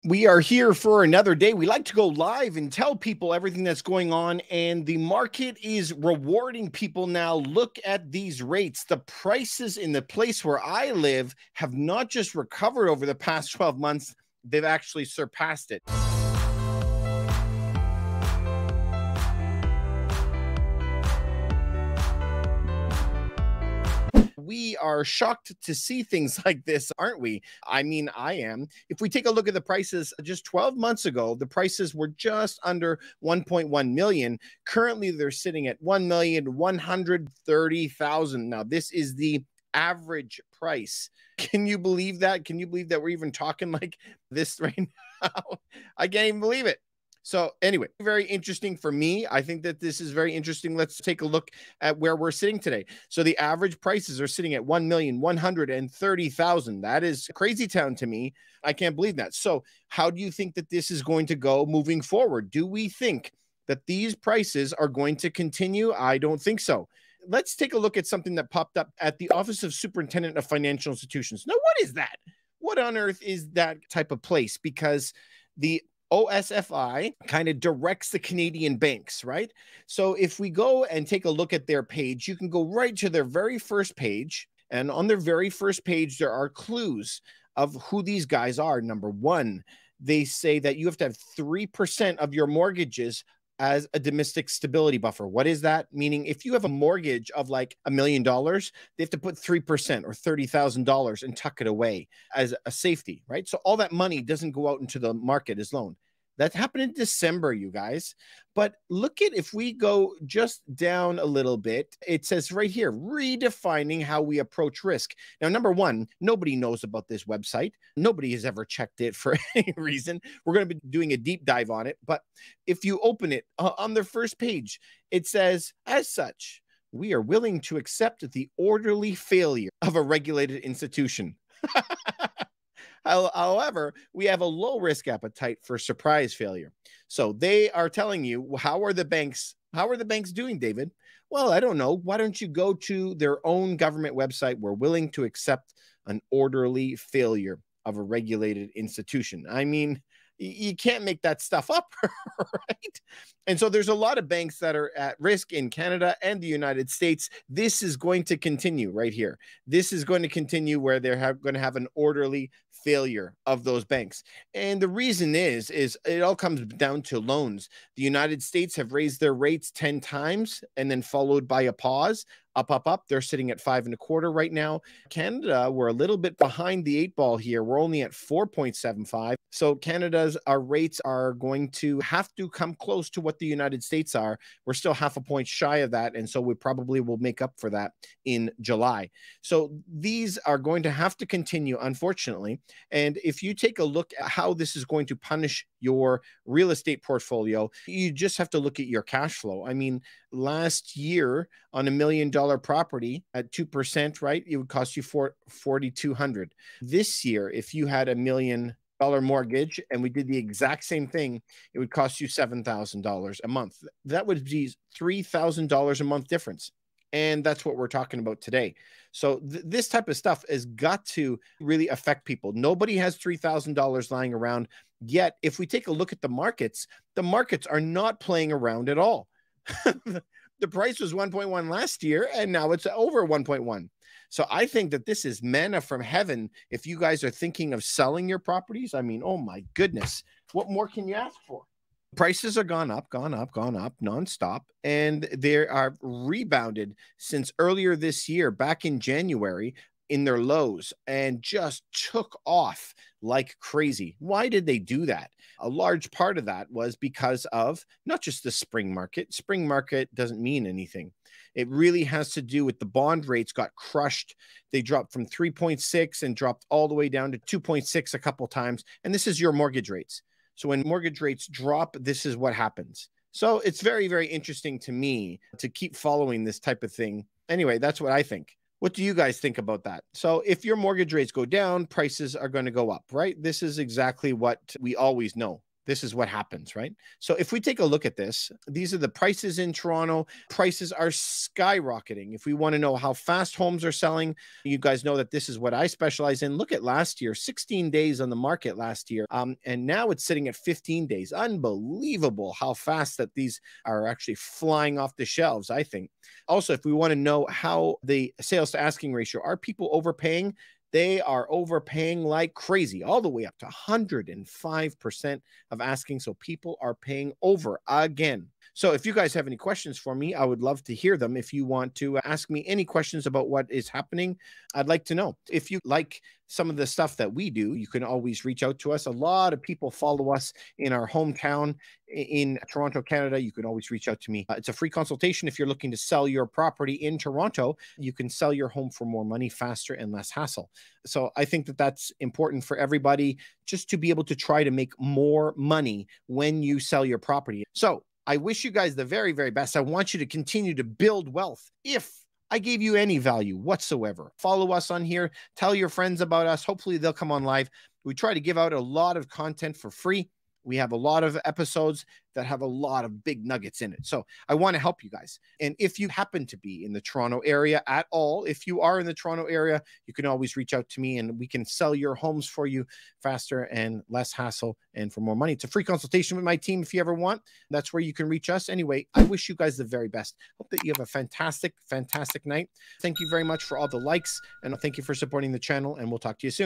We are here for another day. We like to go live and tell people everything that's going on, and the market is rewarding people now. Look at these rates. The prices in the place where I live have not just recovered over the past 12 months, they've actually surpassed it. We are shocked to see things like this, aren't we? I mean, I am. If we take a look at the prices just 12 months ago, the prices were just under 1.1 million. Currently, they're sitting at 1,130,000. Now, this is the average price. Can you believe that? Can you believe that we're even talking like this right now? I can't even believe it. So anyway, very interesting for me. I think that this is very interesting. Let's take a look at where we're sitting today. So the average prices are sitting at 1,130,000. That is crazy town to me. I can't believe that. So how do you think that this is going to go moving forward? Do we think that these prices are going to continue? I don't think so. Let's take a look at something that popped up at the Office of Superintendent of Financial Institutions. Now, what is that? What on earth is that type of place? Because the OSFI kind of directs the Canadian banks, right? So if we go and take a look at their page, you can go right to their very first page. And on their very first page, there are clues of who these guys are. Number one, they say that you have to have 3% of your mortgages as a domestic stability buffer. What is that? Meaning if you have a mortgage of like $1 million, they have to put 3% or $30,000 and tuck it away as a safety, right? So all that money doesn't go out into the market as loan. That happened in December, you guys. But look at, if we go just down a little bit, it says right here, redefining how we approach risk. Now, number one, nobody knows about this website. Nobody has ever checked it for any reason. We're going to be doing a deep dive on it. But if you open it on their first page, it says, as such, we are willing to accept the orderly failure of a regulated institution. However, we have a low risk appetite for surprise failure. So they are telling you, how are the banks doing, David? Well, I don't know. Why don't you go to their own government website? We're willing to accept an orderly failure of a regulated institution. I mean, you can't make that stuff up, right? And so there's a lot of banks that are at risk in Canada and the United States. This is going to continue right here. This is going to continue where they're going to have an orderly failure of those banks. And the reason is it all comes down to loans. The United States have raised their rates 10 times and then followed by a pause. Up. They're sitting at 5.25 right now. Canada, we're a little bit behind the 8 ball here. We're only at 4.75. So our rates are going to have to come close to what the United States are. We're still half a point shy of that. And so we probably will make up for that in July. So these are going to have to continue, unfortunately. And if you take a look at how this is going to punish your real estate portfolio, you just have to look at your cash flow. I mean, last year on $1 million property at 2%, right, it would cost you $4,200. This year, if you had $1 million mortgage and we did the exact same thing, it would cost you $7,000 a month. That would be $3,000 a month difference. And that's what we're talking about today. So this type of stuff has got to really affect people. Nobody has $3,000 lying around. Yet, if we take a look at the markets are not playing around at all. The price was 1.1 last year, and now it's over 1.1. So I think that this is manna from heaven. If you guys are thinking of selling your properties, I mean, oh my goodness, what more can you ask for? Prices are gone up nonstop, and they are rebounded since earlier this year, back in January, in their lows, and just took off like crazy. Why did they do that? A large part of that was because of not just the spring market. Spring market doesn't mean anything. It really has to do with the bond rates got crushed. They dropped from 3.6 and dropped all the way down to 2.6 a couple times. And this is your mortgage rates. So when mortgage rates drop, this is what happens. So it's very, very interesting to me to keep following this type of thing. Anyway, that's what I think. What do you guys think about that? So if your mortgage rates go down, prices are going to go up, right? This is exactly what we always know. this is what happens, right? So if we take a look at this, these are the prices in Toronto. Prices are skyrocketing. If we want to know how fast homes are selling, you guys know that this is what I specialize in. Look at last year, 16 days on the market last year. And now it's sitting at 15 days. Unbelievable how fast that these are actually flying off the shelves, I think. Also, if we want to know how the sales to asking ratio, are people overpaying? They are overpaying like crazy, all the way up to 105% of asking. So people are paying over again. So if you guys have any questions for me, I would love to hear them. If you want to ask me any questions about what is happening, I'd like to know. If you like some of the stuff that we do, you can always reach out to us. A lot of people follow us in our hometown in Toronto, Canada. You can always reach out to me. It's a free consultation. If you're looking to sell your property in Toronto, you can sell your home for more money, faster, and less hassle. So I think that that's important for everybody, just to be able to try to make more money when you sell your property. So I wish you guys the very, very best. I want you to continue to build wealth. If I gave you any value whatsoever, follow us on here. Tell your friends about us. Hopefully they'll come on live. We try to give out a lot of content for free. We have a lot of episodes that have a lot of big nuggets in it. So I want to help you guys. And if you happen to be in the Toronto area at all, if you are in the Toronto area, you can always reach out to me and we can sell your homes for you faster and less hassle and for more money. It's a free consultation with my team if you ever want. That's where you can reach us. Anyway, I wish you guys the very best. Hope that you have a fantastic, fantastic night. Thank you very much for all the likes, and thank you for supporting the channel, and we'll talk to you soon.